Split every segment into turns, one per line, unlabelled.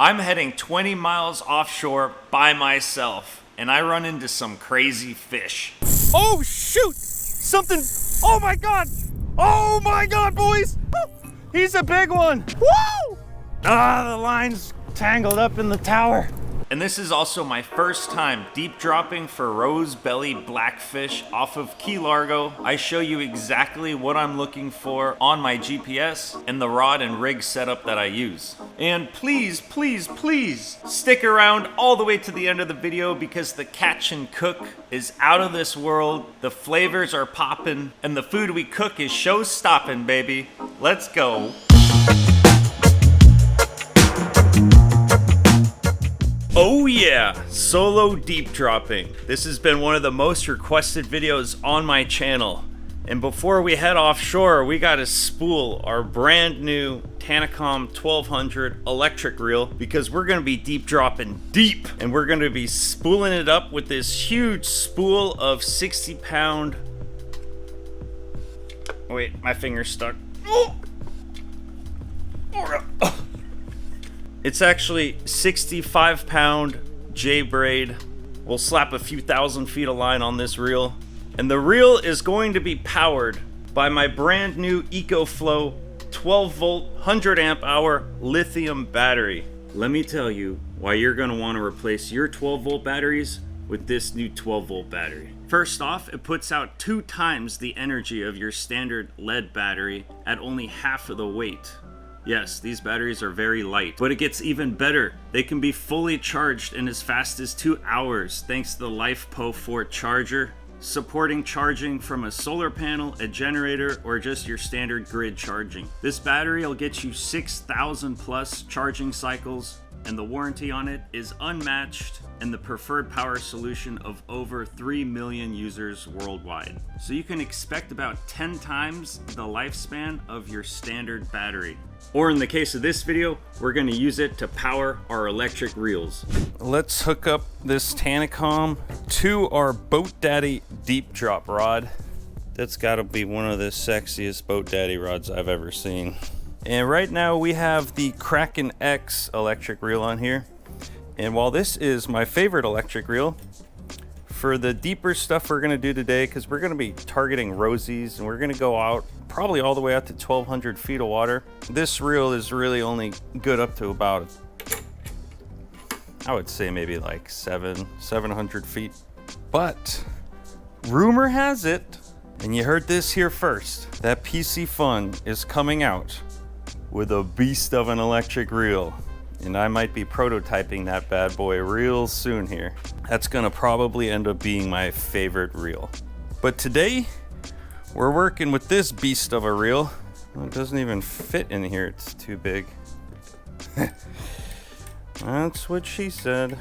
I'm heading 20 miles offshore by myself, and I run into some crazy fish.
Oh shoot! Something, oh my God! Oh my God, boys! He's a big one! Woo! The line's tangled up in the tower.
And this is also my first time deep dropping for rose belly blackfish off of Key Largo. I show you exactly what I'm looking for on my GPS and the rod and rig setup that I use. And please, please, please stick around all the way to the end of the video because the catch and cook is out of this world, the flavors are popping, and the food we cook is show-stopping, baby. Let's go. Oh yeah, solo deep dropping. This has been one of the most requested videos on my channel. And before we head offshore, we gotta spool our brand new Tanacom 1200 electric reel because we're gonna be deep dropping deep. And we're gonna be spooling it up with this huge spool of 60-pound... Wait, my finger's stuck. Oh! Oh. It's actually 65-pound J-braid. We'll slap a few thousand feet of line on this reel. And the reel is going to be powered by my brand new EcoFlow 12-volt, 100-amp-hour lithium battery. Let me tell you why you're going to want to replace your 12-volt batteries with this new 12-volt battery. First off, it puts out 2 times the energy of your standard lead battery at only half of the weight. Yes, these batteries are very light, but it gets even better. They can be fully charged in as fast as 2 hours thanks to the LifePo 4 charger, supporting charging from a solar panel, a generator, or just your standard grid charging. This battery will get you 6,000 plus charging cycles, and the warranty on it is unmatched and the preferred power solution of over 3 million users worldwide. So you can expect about 10 times the lifespan of your standard battery. Or in the case of this video, we're going to use it to power our electric reels.
Let's hook up this Tanacom to our Boat Daddy deep drop rod. That's got to be one of the sexiest Boat Daddy rods I've ever seen. And right now we have the Kraken X electric reel on here. And while this is my favorite electric reel, for the deeper stuff we're gonna do today, because we're gonna be targeting Rosies and we're gonna go out probably all the way out to 1,200 feet of water. This reel is really only good up to about, I would say maybe like 700 feet. But rumor has it, and you heard this here first, that PC Fun is coming out with a beast of an electric reel. And I might be prototyping that bad boy real soon here. That's gonna probably end up being my favorite reel. But today, we're working with this beast of a reel. Well, it doesn't even fit in here, it's too big. That's what she said.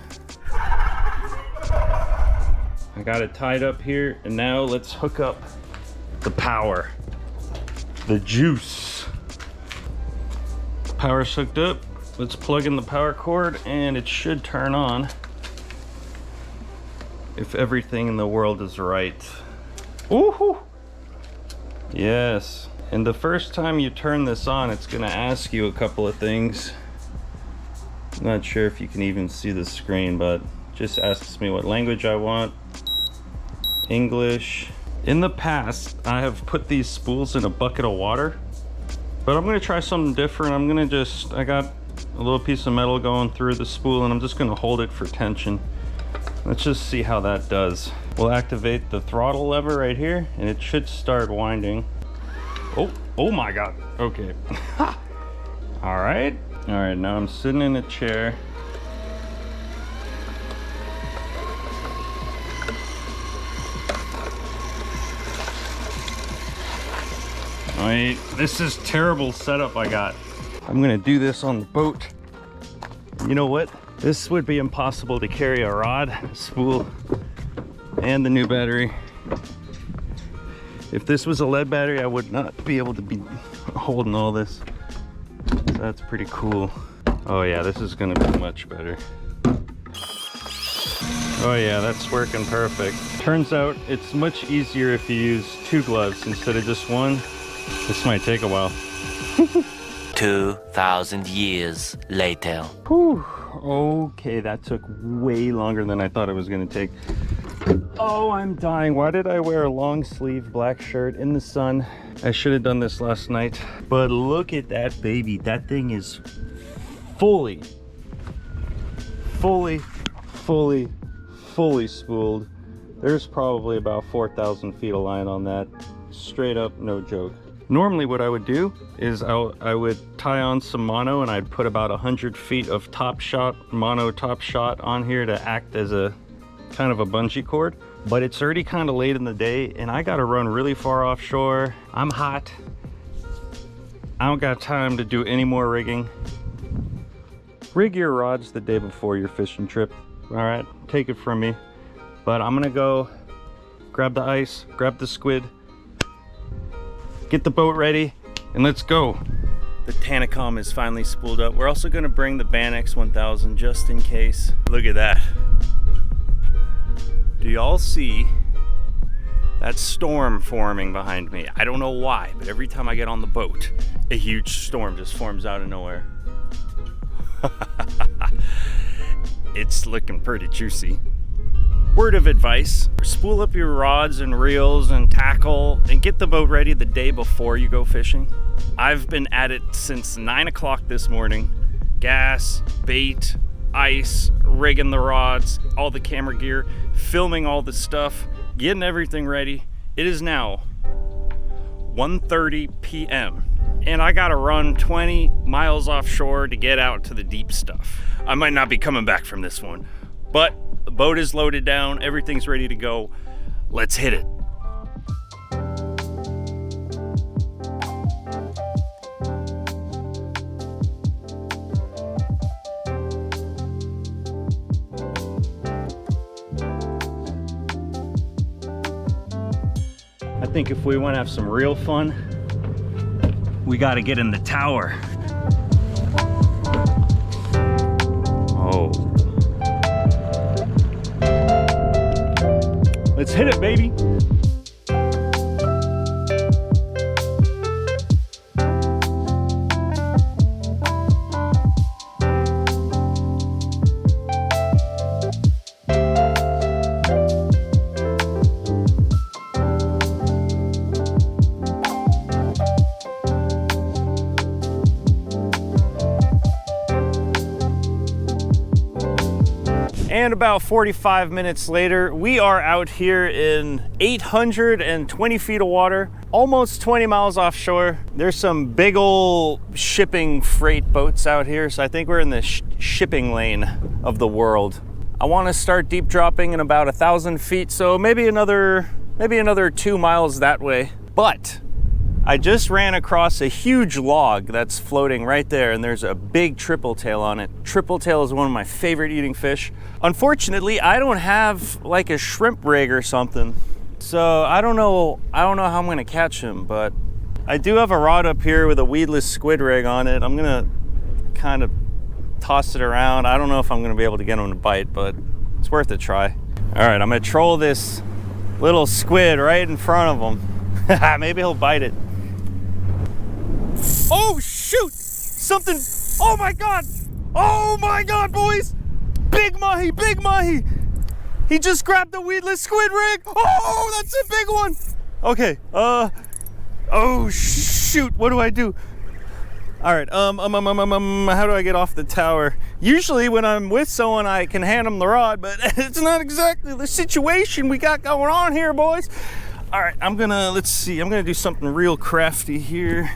I got it tied up here, and now let's hook up the power. The juice. Power's hooked up. Let's plug in the power cord and it should turn on if everything in the world is right. Woohoo! Yes. And the first time you turn this on, it's gonna ask you a couple of things. I'm not sure if you can even see the screen, but just asks me what language I want. English. In the past, I have put these spools in a bucket of water, but I'm gonna try something different. I got a little piece of metal going through the spool and I'm just gonna hold it for tension. Let's just see how that does. We'll activate the throttle lever right here and it should start winding. Oh my God, okay. All right, now I'm sitting in a chair. Wait, this is terrible setup I got. I'm gonna do this on the boat. You know what? This would be impossible to carry a rod, a spool, and the new battery. If this was a lead battery, I would not be able to be holding all this. So that's pretty cool. Oh yeah, this is gonna be much better. Oh yeah, that's working perfect. Turns out it's much easier if you use 2 gloves instead of just 1. This might take a while.
2,000 years later.
Whew. Okay, that took way longer than I thought it was gonna take. Oh, I'm dying. Why did I wear a long sleeve black shirt in the sun? I should have done this last night. But look at that baby. That thing is fully spooled. There's probably about 4,000 feet of line on that. Straight up, no joke. Normally what I would do is I would tie on some mono, and I'd put about 100 feet of mono top shot on here to act as a kind of a bungee cord. But it's already kind of late in the day and I gotta run really far offshore. I'm hot. I don't got time to do any more rigging. Rig your rods the day before your fishing trip. All right, take it from me. But I'm gonna go grab the ice, grab the squid, get the boat ready, and let's go. The Tanacom is finally spooled up. We're also gonna bring the Bannex 1000 just in case. Look at that. Do y'all see that storm forming behind me? I don't know why, but every time I get on the boat, a huge storm just forms out of nowhere. It's looking pretty juicy. Word of advice, spool up your rods and reels and tackle and get the boat ready the day before you go fishing. I've been at it since 9 o'clock this morning. Gas, bait, ice, rigging the rods, all the camera gear, filming all the stuff, getting everything ready. It is now 1:30 p.m. and I gotta run 20 miles offshore to get out to the deep stuff. I might not be coming back from this one, but the boat is loaded down, everything's ready to go. Let's hit it. I think if we want to have some real fun, we got to get in the tower. Oh. Let's hit it, baby. And about 45 minutes later, we are out here in 820 feet of water, almost 20 miles offshore. There's some big old shipping freight boats out here, so I think we're in the shipping lane of the world. I want to start deep dropping in about 1,000 feet, so maybe another 2 miles that way. But I just ran across a huge log that's floating right there, and there's a big triple tail on it. Triple tail is one of my favorite eating fish. Unfortunately, I don't have like a shrimp rig or something, so I don't know how I'm gonna catch him, but I do have a rod up here with a weedless squid rig on it. I'm gonna kind of toss it around. I don't know if I'm gonna be able to get him to bite, but it's worth a try. All right, I'm gonna troll this little squid right in front of him. Maybe he'll bite it. Oh shoot! Something, oh my God! Oh my God, boys! Big mahi, big mahi! He just grabbed the weedless squid rig! Oh, that's a big one! Okay, oh shoot, what do I do? All right, how do I get off the tower? Usually when I'm with someone, I can hand them the rod, but it's not exactly the situation we got going on here, boys. All right, let's see, I'm gonna do something real crafty here.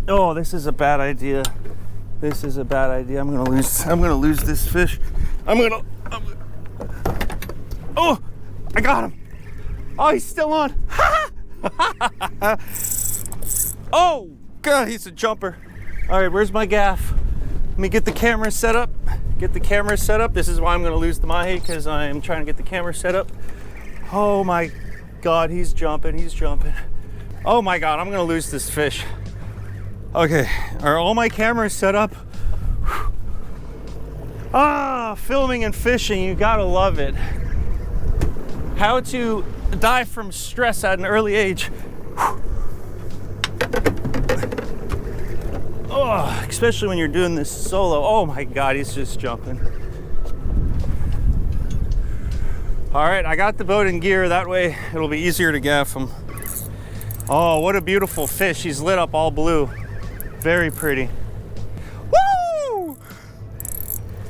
Oh, this is a bad idea. This is a bad idea. I'm gonna lose this fish. Oh, I got him. Oh, he's still on. Oh, God, he's a jumper. All right, where's my gaff? Let me get the camera set up. This is why I'm gonna lose the mahi, because I'm trying to get the camera set up. Oh my God, he's jumping. Oh my God, I'm gonna lose this fish. Okay, are all my cameras set up? Filming and fishing, you gotta love it. How to die from stress at an early age. Oh, especially when you're doing this solo. Oh my God, he's just jumping. All right, I got the boat in gear. That way it'll be easier to gaff him. Oh, what a beautiful fish. He's lit up all blue. Very pretty. Woo!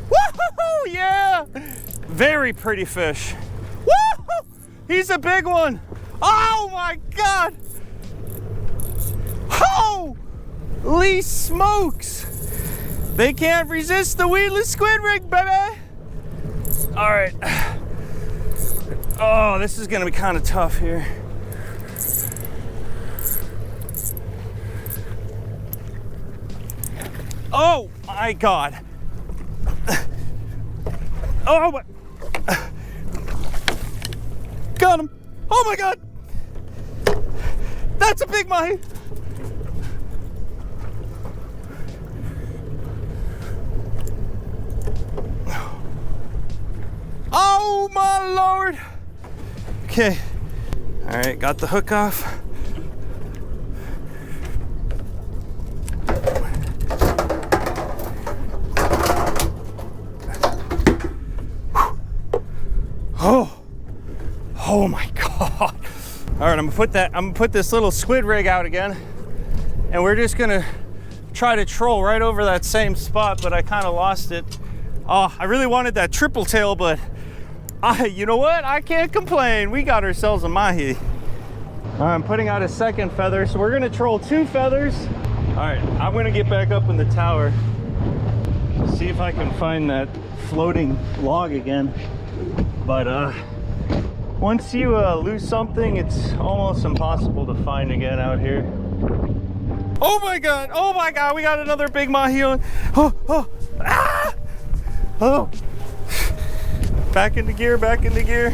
Woo! Yeah! Very pretty fish. Woo! He's a big one. Oh my God! Holy smokes! They can't resist the weedless squid rig, baby! All right. Oh, this is gonna be kind of tough here. Oh my God. Oh my. Got him. Oh my God. That's a big mahi. Oh my Lord. Okay. All right, got the hook off. Oh my God. All right, I'm gonna put this little squid rig out again, and we're just gonna try to troll right over that same spot, but I kind of lost it. Oh, I really wanted that triple tail, but you know what? I can't complain. We got ourselves a mahi. All right, I'm putting out a second feather, so we're gonna troll 2 feathers. All right, I'm gonna get back up in the tower, see if I can find that floating log again. But once you lose something, it's almost impossible to find again out here. Oh my God, we got another big mahi on. Oh. Back into gear, back into gear.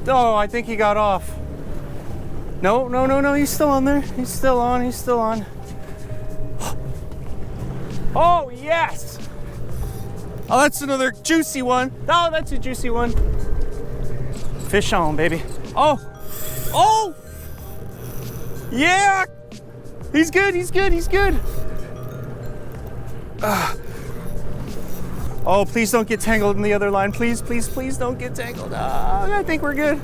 Oh, I think he got off. No, he's still on there. He's still on. Oh, yes. Oh, that's another juicy one. Oh, that's a juicy one. Fish on, baby. Oh! Yeah! He's good. Oh, please don't get tangled in the other line. Please don't get tangled. I think we're good.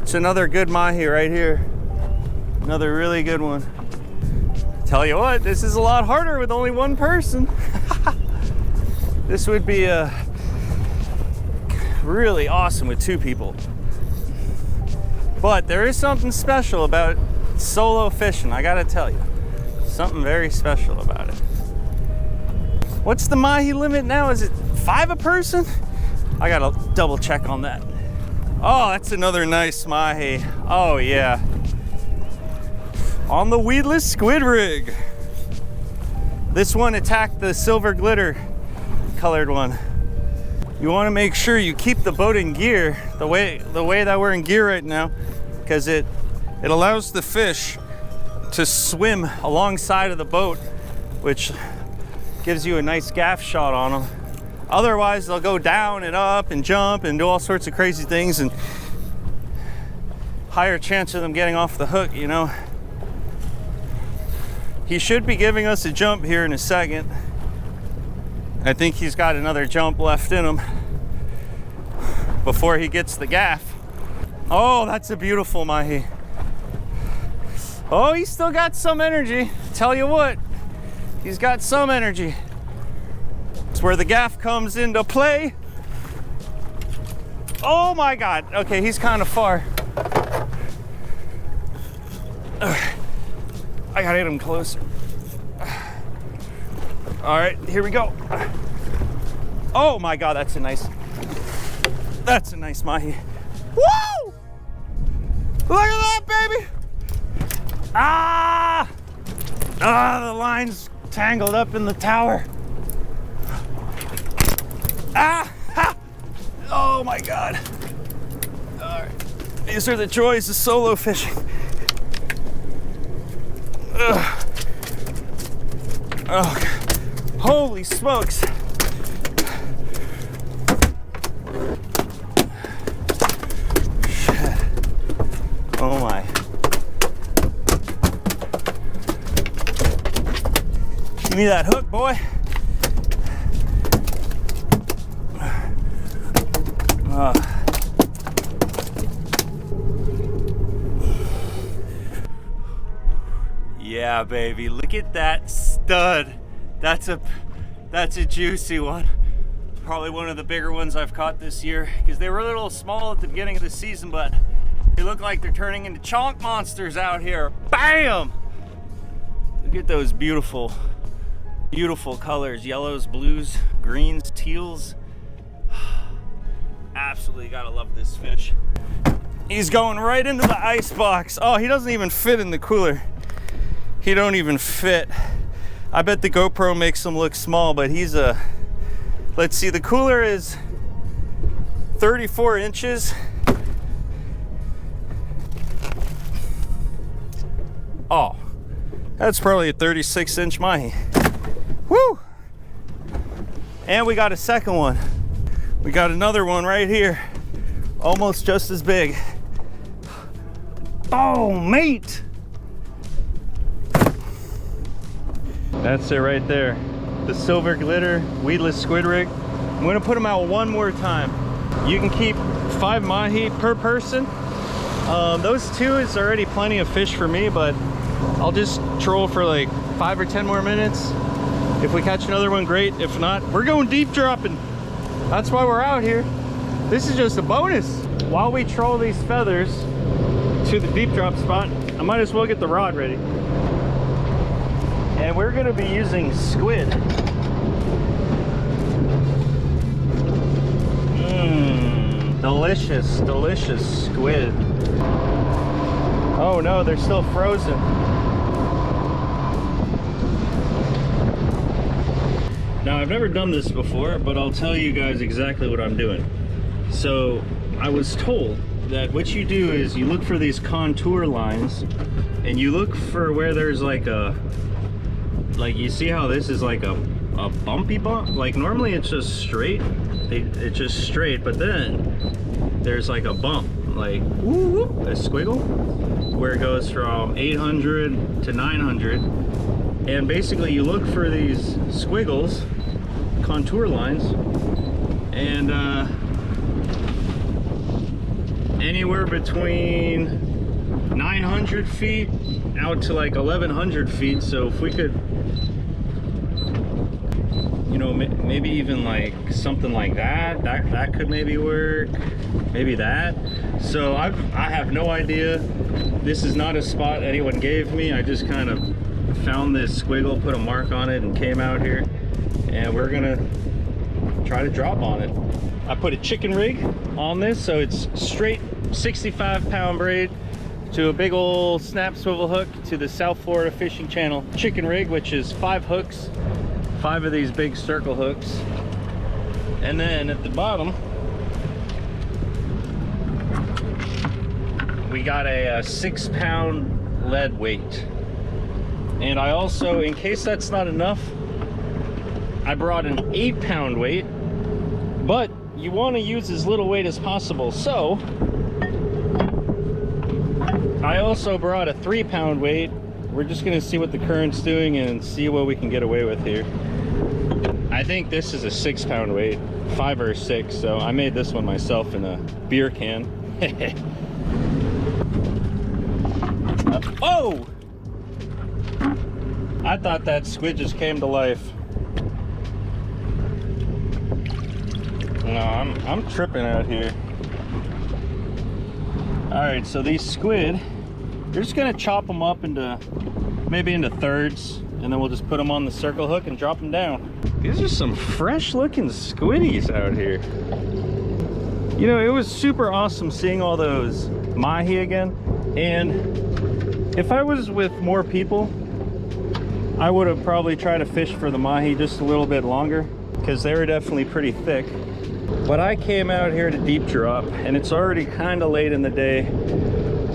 It's another good mahi right here. Another really good one. Tell you what, this is a lot harder with only one person. This would be really awesome with 2 people. But there is something special about solo fishing, I gotta tell you. Something very special about it. What's the mahi limit now? Is it 5 a person? I gotta double check on that. Oh, that's another nice mahi. Oh yeah. On the weedless squid rig. This one attacked the silver glitter colored one. You want to make sure you keep the boat in gear the way that we're in gear right now, because it allows the fish to swim alongside of the boat, which gives you a nice gaff shot on them. Otherwise, they'll go down and up and jump and do all sorts of crazy things, and higher chance of them getting off the hook, you know. He should be giving us a jump here in a second. I think he's got another jump left in him before he gets the gaff. Oh, that's a beautiful mahi. Oh, he's still got some energy. Tell you what, he's got some energy. It's where the gaff comes into play. Oh my God. Okay, he's kind of far. I gotta get him closer. All right, here we go. Oh my God, that's a nice mahi. Woo! Look at that, baby! The line's tangled up in the tower. Oh my God. All right, these are the joys of solo fishing. Oh, holy smokes. Shit. Give me that hook, boy.
Yeah, baby, look at that stud. That's a juicy one. Probably one of the bigger ones I've caught this year, because they were a little small at the beginning of the season, but they look like they're turning into chonk monsters out here. Bam! Look at those beautiful, beautiful colors. Yellows, blues, greens, teals. Absolutely gotta love this fish.
He's going right into the ice box. Oh, he doesn't even fit in the cooler. He don't even fit. I bet the GoPro makes him look small, but he's a, let's see, the cooler is 34 inches. Oh, that's probably a 36-inch mahi. Woo! And we got a second one. We got another one right here, almost just as big. Oh, mate! That's it right there. The silver glitter weedless squid rig. I'm gonna put them out one more time. You can keep 5 mahi per person. Those 2 is already plenty of fish for me, but I'll just troll for like 5 or 10 more minutes. If we catch another one, great. If not, we're going deep dropping. That's why we're out here. This is just a bonus. While we troll these feathers to the deep drop spot, I might as well get the rod ready. And we're gonna be using squid. Delicious, delicious squid. Oh no, they're still frozen. Now, I've never done this before, but I'll tell you guys exactly what I'm doing. So, I was told that what you do is you look for these contour lines, and you look for where there's like a, like you see how this is like a bumpy bump? Like normally it's just straight, it's just straight, but then there's like a bump, like whoop, a squiggle, where it goes from 800 to 900. And basically you look for these squiggles, contour lines, and anywhere between 900 feet out to like 1100 feet. So if we could, you know, maybe even like something like that could maybe work, maybe that. So I have no idea. This is not a spot anyone gave me. I just kind of found this squiggle, put a mark on it, and came out here, and we're gonna try to drop on it. I put a chicken rig on this, so it's straight 65-pound braid to a big old snap swivel hook to the South Florida Fishing Channel chicken rig, which is 5 hooks, 5 of these big circle hooks. And then at the bottom we got a 6-pound lead weight. And I also, in case that's not enough, I brought an 8-pound weight, but you want to use as little weight as possible. So I also brought a 3-pound weight. We're just going to see what the current's doing and see what we can get away with here. I think this is a 6-pound weight, 5 or 6, so I made this one myself in a beer can. Oh! I thought that squid just came to life. No, I'm tripping out here. All right, so these squid, you're just gonna chop them up into, maybe into thirds, and then we'll just put them on the circle hook and drop them down. These are some fresh looking squiddies out here. You know, it was super awesome seeing all those mahi again. And if I was with more people, I would have probably tried to fish for the mahi just a little bit longer, because they were definitely pretty thick. But I came out here to deep drop, and it's already kind of late in the day,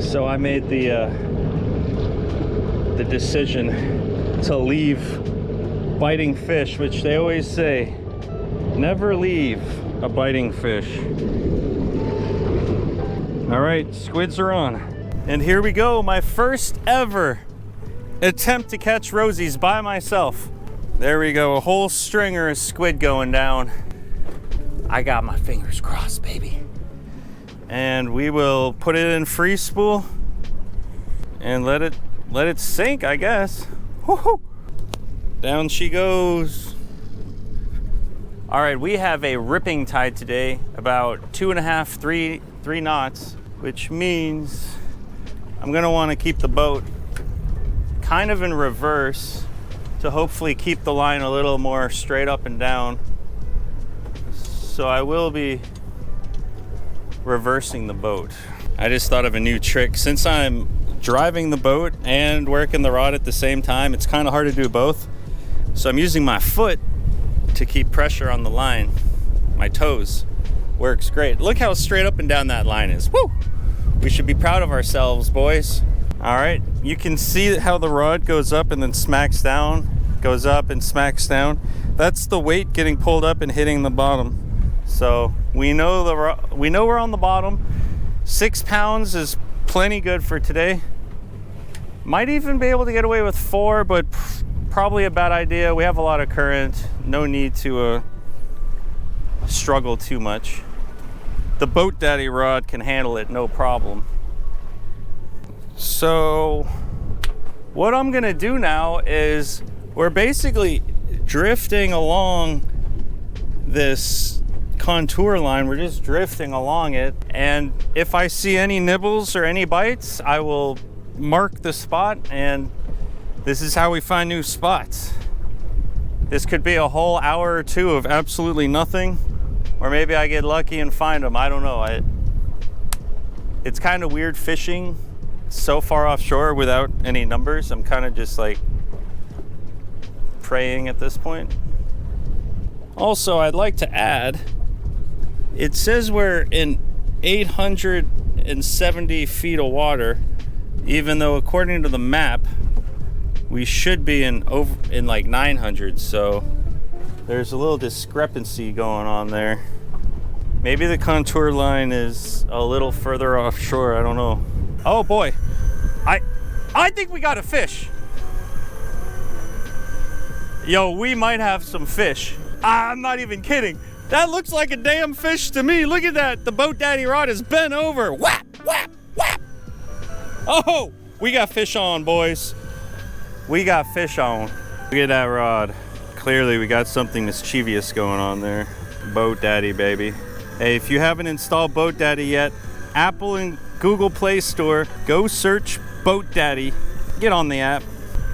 so I made the decision to leave biting fish, which they always say, never leave a biting fish. All right, squids are on. And here we go, my first ever attempt to catch Rosies by myself. There we go, a whole stringer of squid going down. I got my fingers crossed, baby. And we will put it in free spool and let it sink, I guess. Woo-hoo. Down she goes. All right, we have a ripping tide today, about 2.5, 3 knots, which means I'm gonna want to keep the boat kind of in reverse to hopefully keep the line a little more straight up and down. So I will be reversing the boat. I just thought of a new trick. Since I'm driving the boat and working the rod at the same time, it's kind of hard to do both. So I'm using my foot to keep pressure on the line. My toes. Works great. Look how straight up and down that line is. Woo! We should be proud of ourselves, boys. All right, you can see how the rod goes up and then smacks down, goes up and smacks down. That's the weight getting pulled up and hitting the bottom. So we know we're on the bottom. 6 pounds is plenty good for today. Might even be able to get away with 4, but probably a bad idea. We have a lot of current. No need to struggle too much. The boat daddy rod can handle it, no problem. So what I'm gonna do now is we're basically drifting along this contour line. We're just drifting along it, and if I see any nibbles or any bites, I will mark the spot, and this is how we find new spots. This could be a whole hour or 2 of absolutely nothing, or maybe I get lucky and find them. I don't know. It's kind of weird fishing so far offshore without any numbers. I'm kind of just like praying at this point. Also, I'd like to add, it says we're in 870 feet of water, even though according to the map, we should be in like 900. So there's a little discrepancy going on there. Maybe the contour line is a little further offshore. I don't know. Oh boy, I think we got a fish. Yo, we might have some fish. I'm not even kidding. That looks like a damn fish to me. Look at that. The boat daddy rod is bent over. Whap, whap, whap. Oh, we got fish on, boys. We got fish on. Look at that rod. Clearly we got something mischievous going on there. Boat daddy, baby. Hey, if you haven't installed Boat Daddy yet, Apple and Google Play Store, go search Boat Daddy. Get on the app.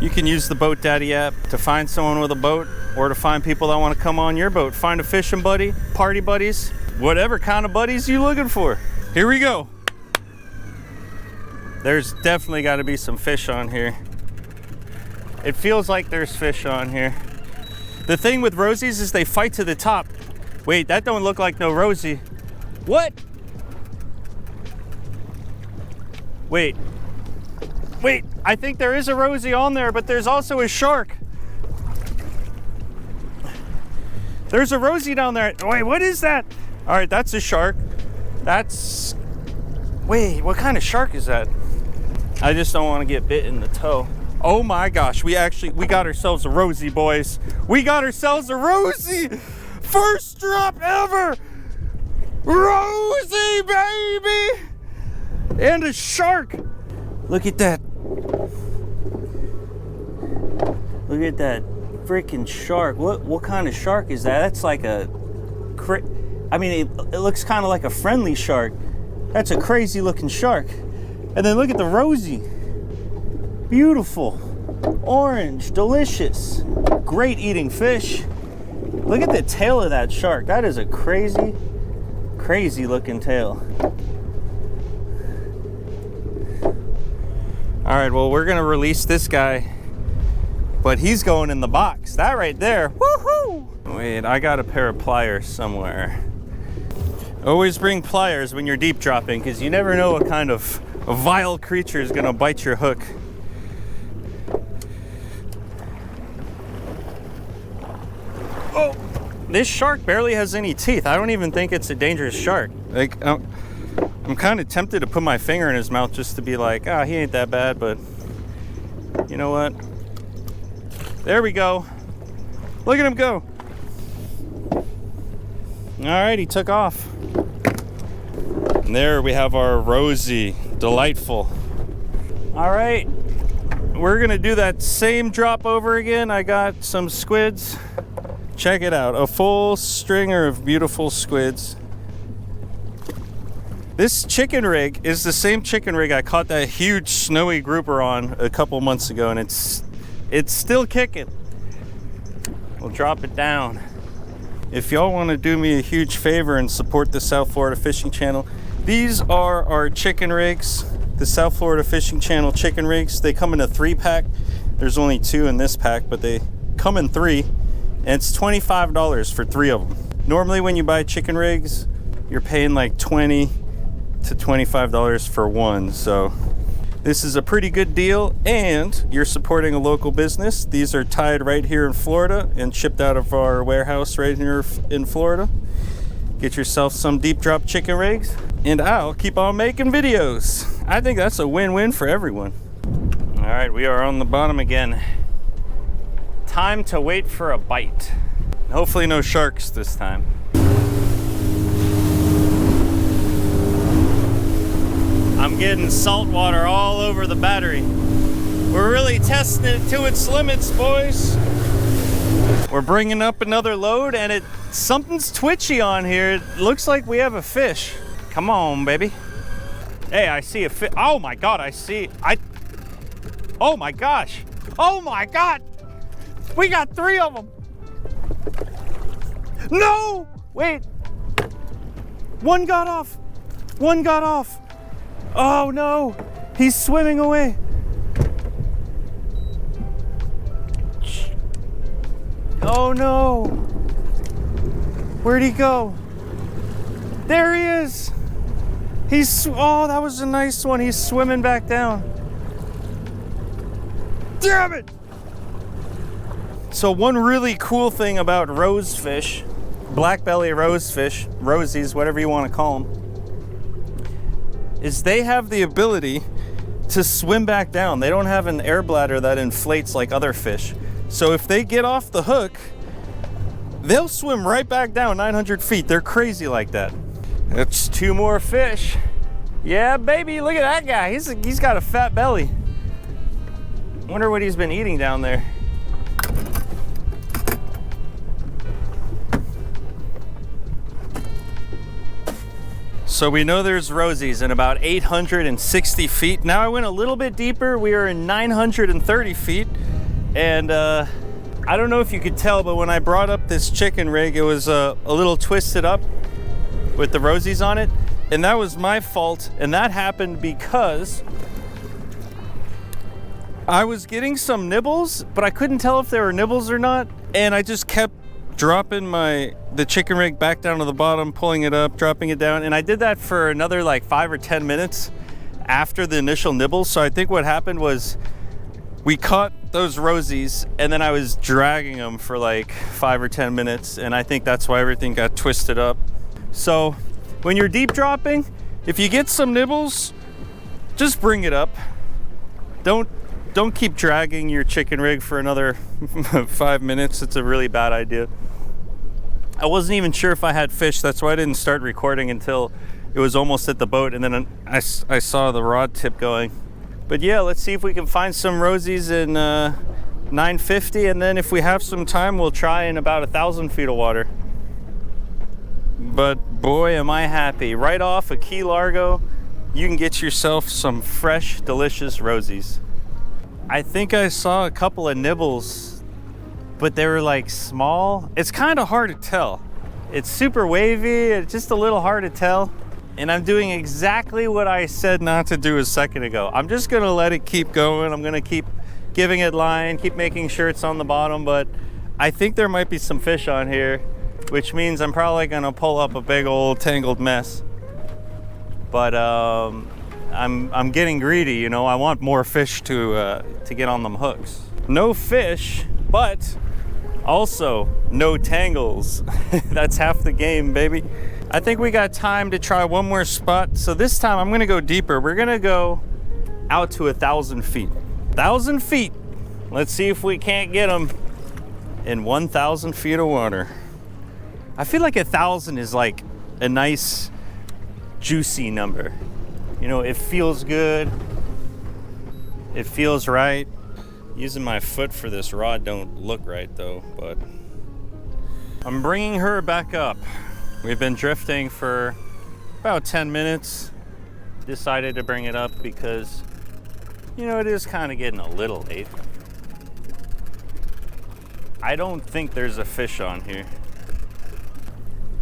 You can use the Boat Daddy app to find someone with a boat, or to find people that want to come on your boat. Find a fishing buddy, party buddies, whatever kind of buddies you're looking for. Here we go. There's definitely got to be some fish on here. It feels like there's fish on here. The thing with Rosies is they fight to the top. Wait, that don't look like no Rosie. What? Wait, I think there is a Rosie on there, but there's also a shark. There's a Rosie down there. Wait, what is that? All right, that's a shark. Wait, what kind of shark is that? I just don't want to get bit in the toe. Oh my gosh, we got ourselves a Rosie, boys. We got ourselves a Rosie! First drop ever! Rosie, baby! And a shark! Look at that. Look at that freaking shark. What kind of shark is that? That's like it looks kind of like a friendly shark. That's a crazy looking shark. And then look at the Rosie. Beautiful, orange, delicious, great eating fish. Look at the tail of that shark. That is a crazy, crazy looking tail. All right, well, we're gonna release this guy, but he's going in the box. That right there, woohoo! Wait, I got a pair of pliers somewhere. Always bring pliers when you're deep dropping, because you never know what kind of vile creature is gonna bite your hook. Oh, this shark barely has any teeth. I don't even think it's a dangerous shark. Like, I'm kind of tempted to put my finger in his mouth just to be like, he ain't that bad, but you know what? There we go. Look at him go. All right, he took off. And there we have our Rosie. Delightful. All right, we're gonna do that same drop over again. I got some squids. Check it out, a full stringer of beautiful squids. This chicken rig is the same chicken rig I caught that huge snowy grouper on a couple months ago, and it's still kicking. We'll drop it down. If y'all want to do me a huge favor and support the South Florida Fishing Channel, these are our chicken rigs, the South Florida Fishing Channel chicken rigs. They come in a 3-pack. There's only 2 in this pack, but they come in 3, and it's $25 for 3 of them. Normally when you buy chicken rigs, you're paying like $20 to $25 for one, so this is a pretty good deal, and you're supporting a local business. These are tied right here in Florida and shipped out of our warehouse right here in Florida. Get yourself some deep drop chicken rigs, and I'll keep on making videos. I think that's a win-win for everyone. All right, we are on the bottom again. Time to wait for a bite. Hopefully no sharks this time. I'm getting salt water all over the battery. We're really testing it to its limits, boys. We're bringing up another load, and something's twitchy on here. It looks like we have a fish. Come on, baby. Hey, I see a fish. Oh my God, oh my gosh. Oh my God. We got 3 of them. No, wait. One got off. Oh no, he's swimming away. Oh no. Where'd he go? There he is. Oh, that was a nice one. He's swimming back down. Damn it. So one really cool thing about rosefish, black belly rosefish, rosies, whatever you want to call them, is they have the ability to swim back down. They don't have an air bladder that inflates like other fish. So if they get off the hook, they'll swim right back down 900 feet. They're crazy like that. That's 2 more fish. Yeah, baby, look at that guy. He's got a fat belly. Wonder what he's been eating down there. So we know there's rosies in about 860 feet. Now I went a little bit deeper. We are in 930 feet. And I don't know if you could tell, but when I brought up this chicken rig, it was a little twisted up with the rosies on it. And that was my fault. And that happened because I was getting some nibbles, but I couldn't tell if they were nibbles or not. And I just kept dropping the chicken rig back down to the bottom, pulling it up, dropping it down, and I did that for another like 5 or 10 minutes after the initial nibbles. So I think what happened was we caught those rosies, and then I was dragging them for like 5 or 10 minutes, and I think that's why everything got twisted up. So when you're deep dropping, if you get some nibbles, just bring it up. Don't keep dragging your chicken rig for another 5 minutes. It's a really bad idea. I wasn't even sure if I had fish. That's why I didn't start recording until it was almost at the boat, and then I saw the rod tip going. But yeah, let's see if we can find some rosies in 950, and then if we have some time, we'll try in about 1,000 feet of water. But boy, am I happy. Right off of Key Largo, you can get yourself some fresh, delicious rosies. I think I saw a couple of nibbles, but they were like small. It's kind of hard to tell. It's super wavy, it's just a little hard to tell. And I'm doing exactly what I said not to do a second ago. I'm just gonna let it keep going. I'm gonna keep giving it line, keep making sure it's on the bottom, but I think there might be some fish on here, which means I'm probably gonna pull up a big old tangled mess. But I'm getting greedy, you know. I want more fish to get on them hooks. No fish, but also no tangles. That's half the game, baby. I think we got time to try one more spot. So this time I'm gonna go deeper. We're gonna go out to 1,000 feet. 1,000 feet. Let's see if we can't get them. in 1,000 feet of water. I feel like 1,000 is like a nice, juicy number. You know, it feels good. It feels right. Using my foot for this rod don't look right though, but I'm bringing her back up. We've been drifting for about 10 minutes. Decided to bring it up because, you know, it is kind of getting a little late. I don't think there's a fish on here.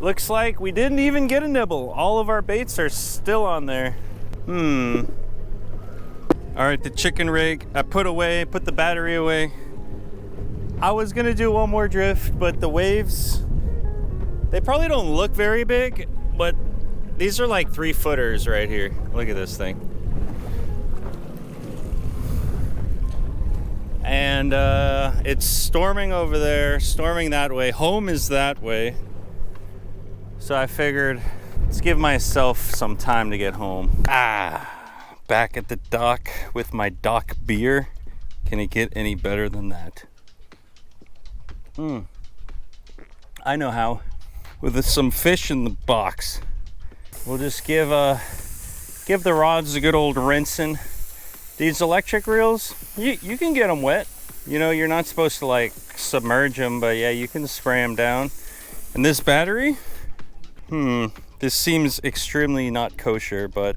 Looks like we didn't even get a nibble. All of our baits are still on there. All right, the chicken rig, I put the battery away. I was gonna do one more drift, but the waves, they probably don't look very big, but these are like 3-footers right here. Look at this thing. And it's storming over there, storming that way. Home is that way. So I figured, let's give myself some time to get home. Back at the dock with my dock beer. Can it get any better than that? I know how. With some fish in the box. We'll just give the rods a good old rinsing. These electric reels, you can get them wet. You know, you're not supposed to like submerge them, but yeah, you can spray them down. And this battery, this seems extremely not kosher, but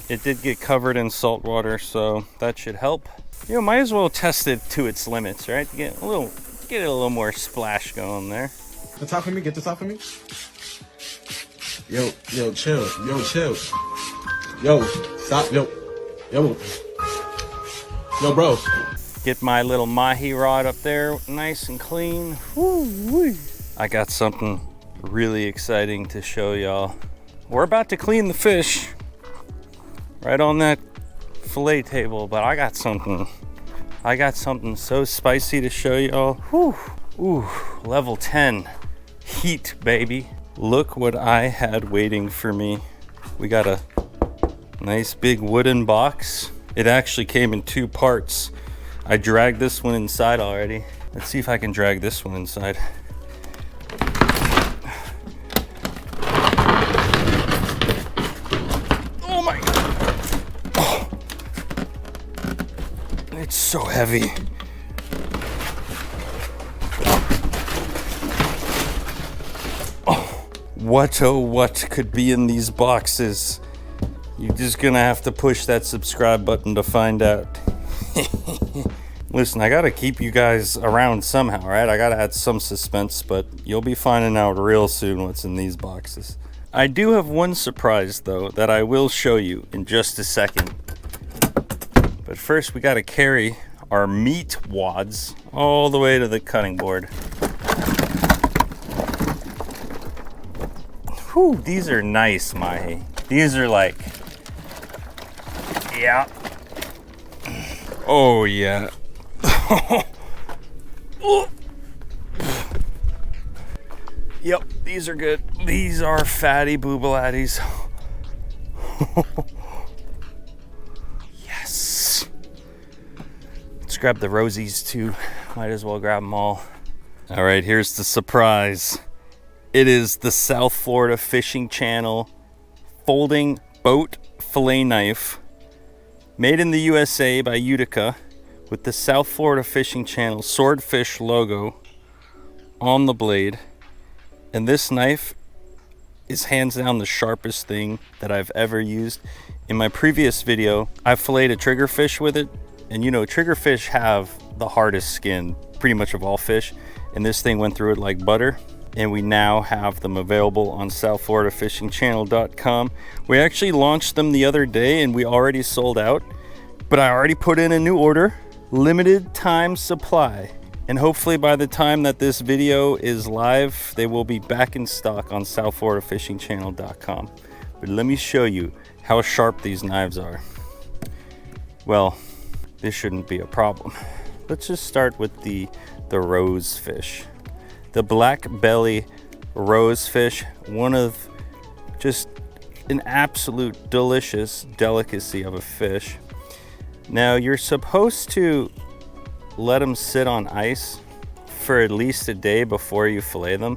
it did get covered in salt water, so that should help. You know, might as well test it to its limits, right? Get it a little more splash going there.
The top of me, get the top of me. Yo, chill. Yo, chill. Yo, stop. Yo, bro.
Get my little mahi rod up there, nice and clean. Woo-wee. I got something really exciting to show y'all. We're about to clean the fish right on that fillet table, but I got something so spicy to show y'all. Ooh, level 10 heat, baby. Look what I had waiting for me. We got a nice big wooden box. It actually came in 2 parts. I dragged this one inside already. Let's see if I can drag this one inside. Oh my God. Oh. It's so heavy. What could be in these boxes? You're just gonna have to push that subscribe button to find out. Listen, I gotta keep you guys around somehow, right? I gotta add some suspense, but you'll be finding out real soon what's in these boxes. I do have one surprise though that I will show you in just a second. But first we gotta carry our meat wads all the way to the cutting board. Whew, these are nice, mahi. These are like, yeah. Oh, yeah. Yep, these are good. These are fatty boobalatties. Yes. Let's grab the Rosies too. Might as well grab them all. All right, here's the surprise. It is the South Florida Fishing Channel folding boat fillet knife, made in the USA by Utica, with the South Florida Fishing Channel swordfish logo on the blade. And this knife is hands down the sharpest thing that I've ever used. In my previous video, I filleted a triggerfish with it, and you know, triggerfish have the hardest skin pretty much of all fish, and this thing went through it like butter. And we now have them available on southfloridafishingchannel.com. We actually launched them the other day and we already sold out, but I already put in a new order, limited time supply. And hopefully by the time that this video is live, they will be back in stock on southfloridafishingchannel.com. But let me show you how sharp these knives are. Well, this shouldn't be a problem. Let's just start with the rosefish. The black belly rosefish, one of just an absolute delicious delicacy of a fish. Now you're supposed to let them sit on ice for at least a day before you fillet them.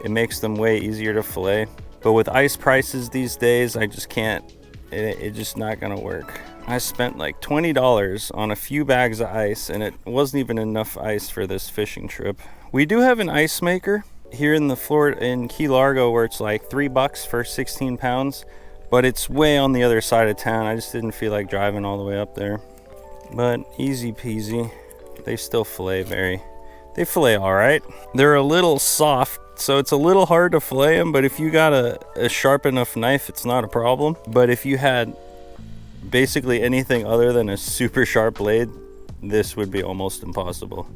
It makes them way easier to fillet. But with ice prices these days, I just can't, it's just not gonna work. I spent like $20 on a few bags of ice, and it wasn't even enough ice for this fishing trip. We do have an ice maker here in in Key Largo, where it's like $3 for 16 pounds, but it's way on the other side of town. I just didn't feel like driving all the way up there. But easy peasy. They still fillet they fillet all right. They're a little soft, so it's a little hard to fillet them, but if you got a sharp enough knife, it's not a problem. But if you had basically anything other than a super sharp blade, this would be almost impossible.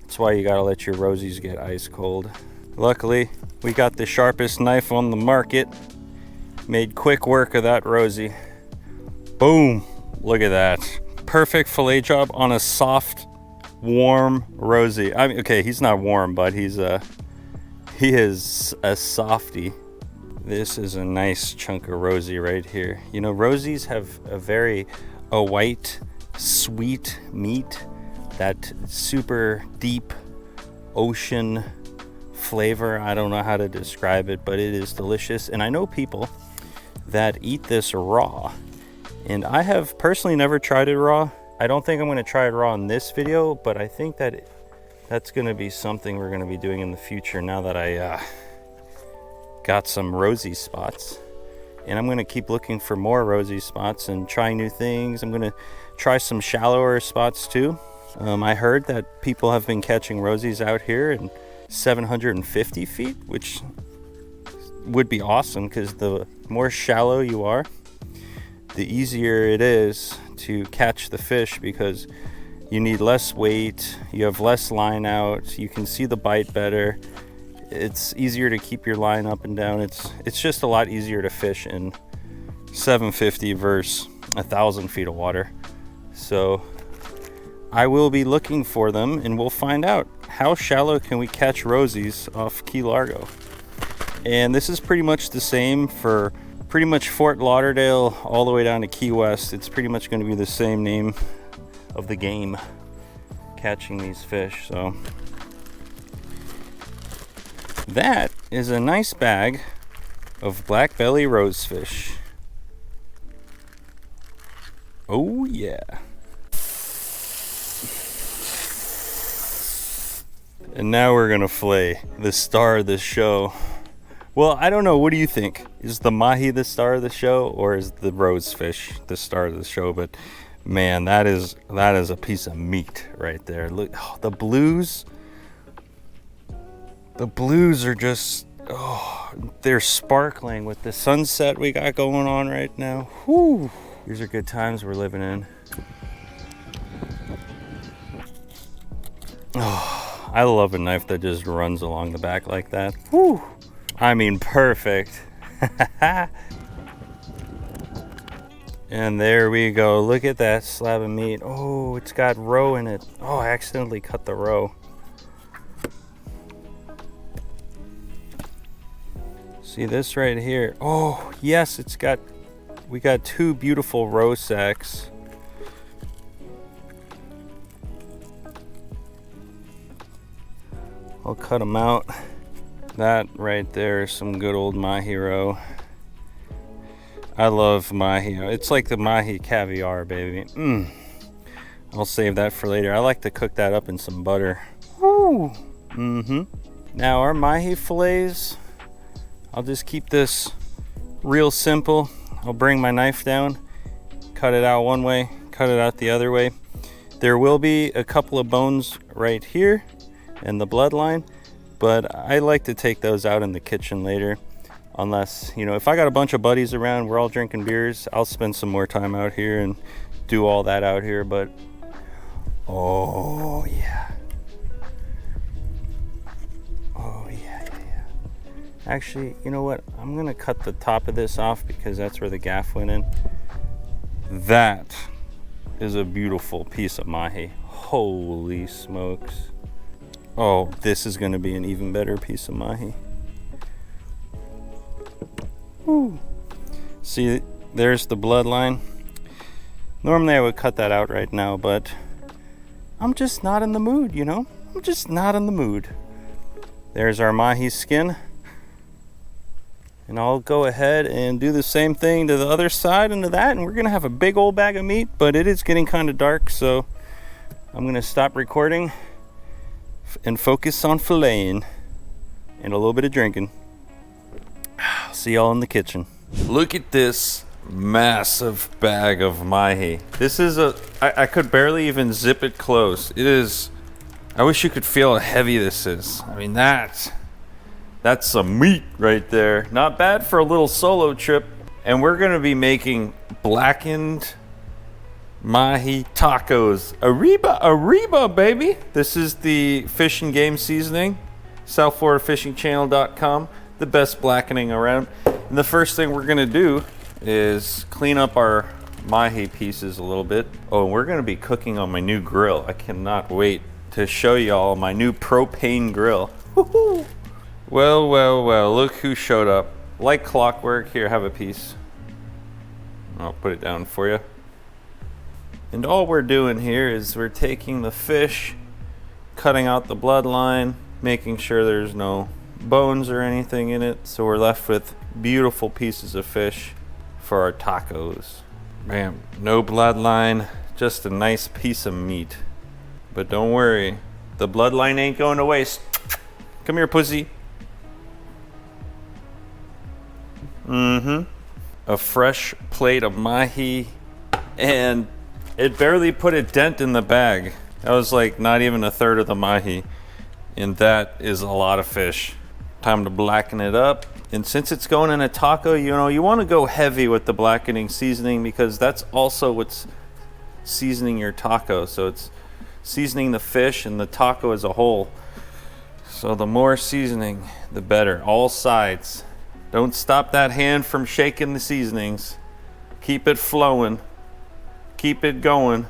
That's why you gotta let your Rosies get ice cold. Luckily, we got the sharpest knife on the market. Made quick work of that Rosie. Boom, look at that. Perfect fillet job on a soft, warm Rosie. I mean, okay, he's not warm, but he is a softie. This is a nice chunk of Rosie right here. You know, Rosies have a white, sweet meat, that super deep ocean flavor. I don't know how to describe it, but it is delicious. And I know people that eat this raw, and I have personally never tried it raw. I don't think I'm going to try it raw in this video, but I think that that's going to be something we're going to be doing in the future now that I got some Rosie spots. And I'm going to keep looking for more Rosie spots and try new things. I'm going to try some shallower spots too. I heard that people have been catching Rosies out here in 750 feet, which would be awesome, because the more shallow you are, the easier it is to catch the fish, because you need less weight, you have less line out, you can see the bite better, it's easier to keep your line up and down. It's just a lot easier to fish in 750 versus 1,000 feet of water. So I will be looking for them, and we'll find out how shallow can we catch Rosies off Key Largo. And this is pretty much the same for pretty much Fort Lauderdale all the way down to Key West. It's pretty much going to be the same name of the game, catching these fish. So that is a nice bag of black belly rosefish. Oh yeah. And now we're gonna fillet the star of the show. Well, I don't know. What do you think? Is the mahi the star of the show, or is the rosefish the star of the show? But man, that is a piece of meat right there. Look, oh, the blues. The blues are just, oh, they're sparkling with the sunset we got going on right now. Whew. These are good times we're living in. Oh, I love a knife that just runs along the back like that. Whew. I mean, perfect. And there we go. Look at that slab of meat. Oh, it's got roe in it. Oh, I accidentally cut the roe. See this right here? Oh, yes, we got two beautiful roe sacks. I'll cut them out. That right there is some good old mahi roe. I love mahi. It's like the mahi caviar, baby. I'll save that for later. I like to cook that up in some butter. Woo! Now our mahi fillets, I'll just keep this real simple. I'll bring my knife down, cut it out one way, cut it out the other way. There will be a couple of bones right here in the bloodline, but I like to take those out in the kitchen later. Unless, you know, if I got a bunch of buddies around, we're all drinking beers, I'll spend some more time out here and do all that out here. But oh yeah, oh yeah. Actually, you know what, I'm gonna cut the top of this off because that's where the gaff went in. That is a beautiful piece of mahi. Holy smokes. Oh, this is gonna be an even better piece of mahi. Woo. See, there's the bloodline. Normally I would cut that out right now, but I'm just not in the mood, you know? I'm just not in the mood. There's our mahi skin. And I'll go ahead and do the same thing to the other side and to that, and we're gonna have a big old bag of meat, but it is getting kind of dark, so I'm gonna stop recording and focus on filleting and a little bit of drinking. I'll see y'all in the kitchen. Look at this massive bag of mahi. This is I could barely even zip it close. It is, I wish you could feel how heavy this is. I mean, that's some meat right there. Not bad for a little solo trip. And we're gonna be making blackened mahi tacos. Arriba, baby. This is the fish and game seasoning. SouthFloridaFishingChannel.com. The best blackening around. And the first thing we're gonna do is clean up our mahi pieces a little bit. Oh, and we're gonna be cooking on my new grill. I cannot wait to show y'all my new propane grill. Woohoo! Well, look who showed up. Like clockwork. Here, have a piece. I'll put it down for you. And all we're doing here is we're taking the fish, cutting out the bloodline, making sure there's no bones or anything in it, so we're left with beautiful pieces of fish for our tacos. Bam, no bloodline, just a nice piece of meat. But don't worry, the bloodline ain't going to waste. Come here, pussy. A fresh plate of mahi, and it barely put a dent in the bag. That was like not even a third of the mahi, and that is a lot of fish. Time to blacken it up. And since it's going in a taco, you know, you want to go heavy with the blackening seasoning, because that's also what's seasoning your taco. So it's seasoning the fish and the taco as a whole. So the more seasoning, the better. All sides. Don't stop that hand from shaking the seasonings. Keep it flowing. Keep it going.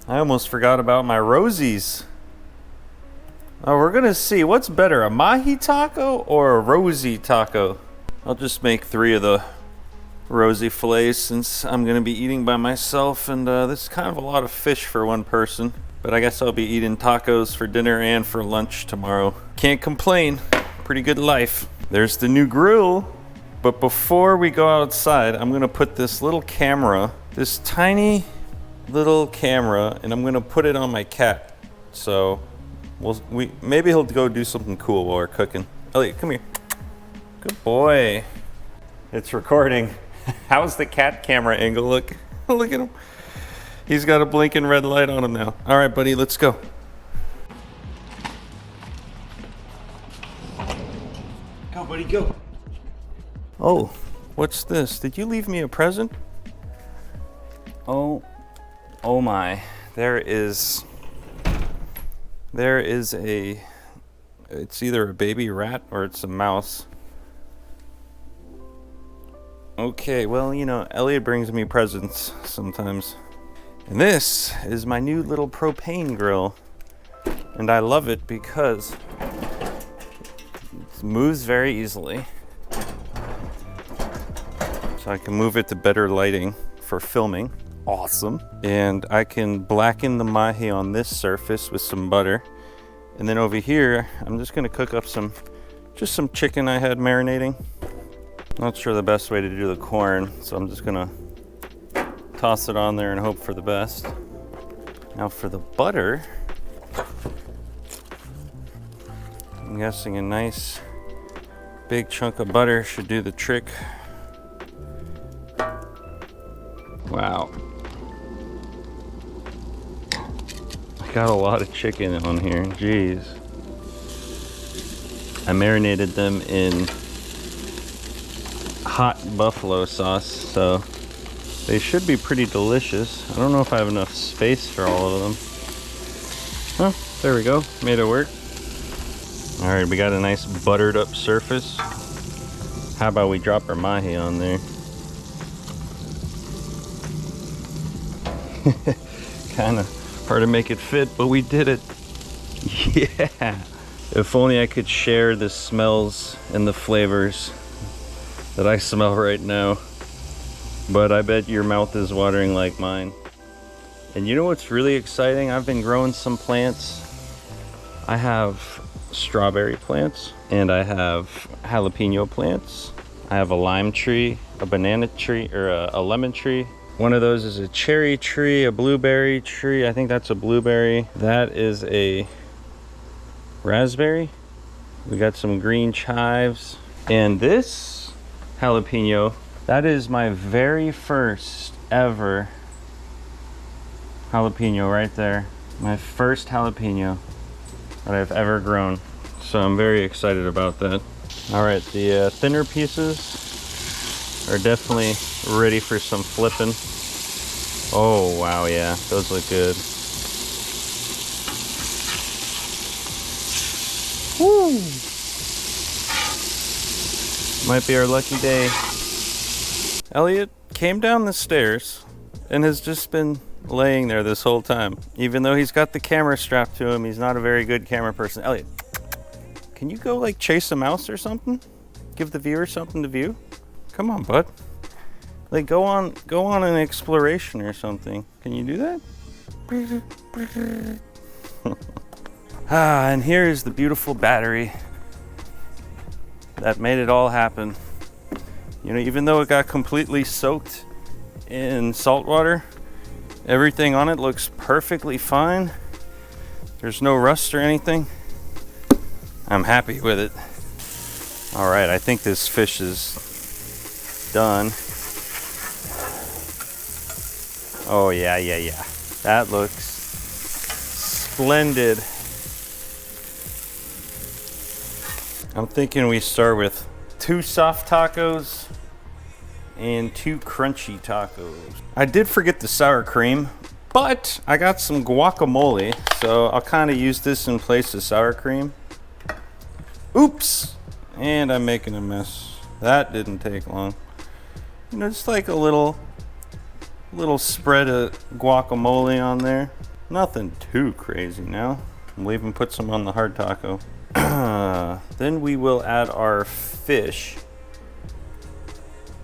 I almost forgot about my Rosies. Oh, we're gonna see what's better, a mahi taco or a Rosie taco. I'll just make 3 of the Rosie fillets since I'm gonna be eating by myself, and this is kind of a lot of fish for one person. But I guess I'll be eating tacos for dinner and for lunch tomorrow. Can't complain. Pretty good life. There's the new grill. But before we go outside, I'm gonna put this little camera, this tiny little camera, and I'm gonna put it on my cat. So maybe he'll go do something cool while we're cooking. Elliot, come here. Good boy. It's recording. How's the cat camera angle look? Look at him. He's got a blinking red light on him now. All right, buddy, let's go.
Go, buddy, go.
Oh, what's this? Did you leave me a present? Oh my. There is it's either a baby rat or it's a mouse. Okay, well, you know, Elliot brings me presents sometimes. And this is my new little propane grill. And I love it because it moves very easily. So I can move it to better lighting for filming. Awesome. And I can blacken the mahi on this surface with some butter. And then over here, I'm just gonna cook up some chicken I had marinating. Not sure the best way to do the corn, so I'm just gonna toss it on there and hope for the best. Now for the butter, I'm guessing a nice big chunk of butter should do the trick. Wow. I got a lot of chicken on here, jeez. I marinated them in hot buffalo sauce, so they should be pretty delicious. I don't know if I have enough space for all of them. Oh, there we go, made it work. All right, we got a nice buttered up surface. How about we drop our mahi on there? Kind of hard to make it fit, but we did it. Yeah. If only I could share the smells and the flavors that I smell right now. But I bet your mouth is watering like mine. And you know what's really exciting? I've been growing some plants. I have strawberry plants and I have jalapeno plants. I have a lime tree, a banana tree, or a lemon tree. One of those is a cherry tree, a blueberry tree. I think that's a blueberry. That is a raspberry. We got some green chives. And this jalapeno, that is my very first ever jalapeno right there. My first jalapeno that I've ever grown. So I'm very excited about that. All right, the thinner pieces are definitely ready for some flipping. Oh, wow, yeah, those look good. Woo! Might be our lucky day. Elliot came down the stairs and has just been laying there this whole time. Even though he's got the camera strapped to him, he's not a very good camera person. Elliot, can you go like chase a mouse or something? Give the viewer something to view? Come on, bud. Like go on an exploration or something. Can you do that? And here's the beautiful battery that made it all happen. You know, even though it got completely soaked in salt water, everything on it looks perfectly fine. There's no rust or anything. I'm happy with it. All right, I think this fish is done. Oh yeah. That looks splendid. I'm thinking we start with 2 soft tacos and 2 crunchy tacos. I did forget the sour cream, but I got some guacamole, so I'll kind of use this in place of sour cream. Oops! And I'm making a mess. That didn't take long. You know, just like a little spread of guacamole on there. Nothing too crazy now. We'll even put some on the hard taco. Then we will add our fish.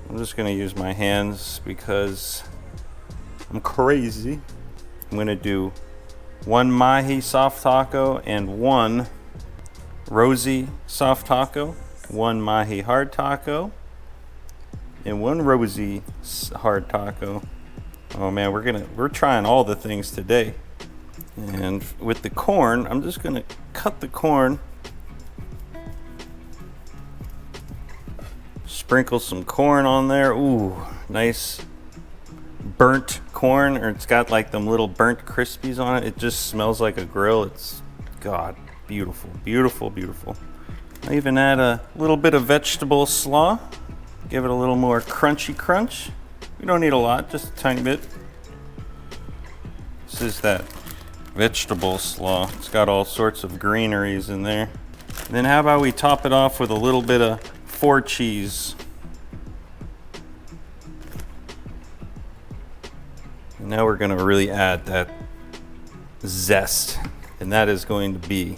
I'm just gonna use my hands because I'm crazy. I'm gonna do 1 mahi soft taco and 1 Rosie soft taco, 1 mahi hard taco, and 1 Rosie hard taco. Oh man, we're trying all the things today. And with the corn, I'm just gonna cut the corn, sprinkle some corn on there. Ooh, nice burnt corn, or it's got like them little burnt crispies on it. It just smells like a grill. It's, God, beautiful, beautiful, beautiful. I even add a little bit of vegetable slaw, give it a little more crunchy crunch. We don't need a lot, just a tiny bit. This is that vegetable slaw. It's got all sorts of greeneries in there. And then how about we top it off with a little bit of 4 cheese. And now we're gonna really add that zest, and that is going to be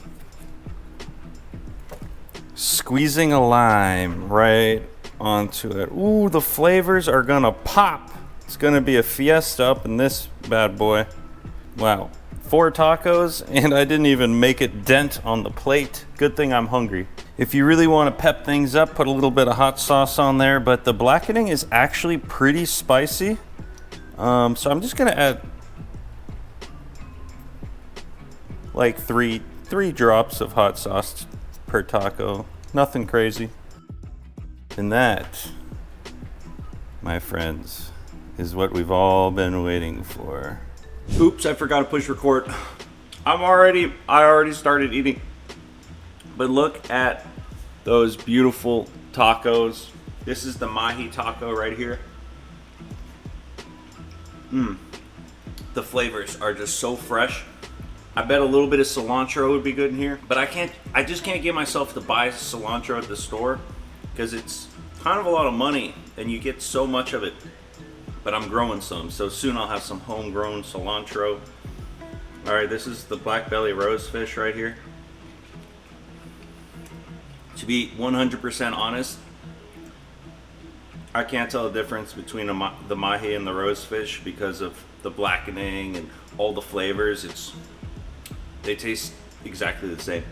squeezing a lime right onto it. Ooh, the flavors are gonna pop. It's gonna be a fiesta up in this bad boy. Wow, 4 tacos and I didn't even make a dent on the plate. Good thing I'm hungry. If you really want to pep things up, put a little bit of hot sauce on there, but the blackening is actually pretty spicy. So I'm just gonna add like three drops of hot sauce per taco. Nothing crazy. And that, my friends, is what we've all been waiting for.
Oops, I forgot to push record. I already started eating. But look at those beautiful tacos. This is the mahi taco right here. The flavors are just so fresh. I bet a little bit of cilantro would be good in here, but I just can't get myself to buy cilantro at the store because it's kind of a lot of money and you get so much of it. But I'm growing some, so soon I'll have some homegrown cilantro. All right, this is the black belly rosefish right here. To be 100% honest, I can't tell the difference between the mahi and the rosefish because of the blackening and all the flavors. They taste exactly the same.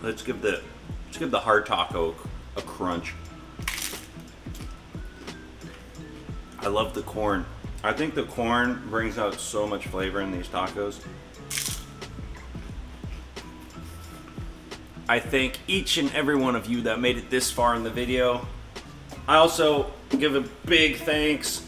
Let's give the hard taco a crunch. I love the corn. I think the corn brings out so much flavor in these tacos. I thank each and every one of you that made it this far in the video. I also give a big thanks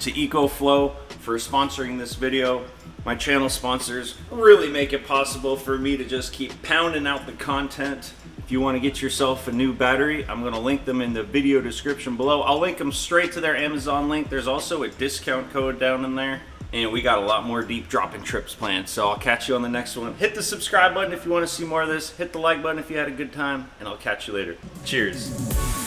to EcoFlow for sponsoring this video. My channel sponsors really make it possible for me to just keep pounding out the content. If you want to get yourself a new battery, I'm going to link them in the video description below. I'll link them straight to their Amazon link. There's also a discount code down in there. And we got a lot more deep dropping trips planned. So I'll catch you on the next one. Hit the subscribe button if you want to see more of this. Hit the like button if you had a good time. And I'll catch you later. Cheers.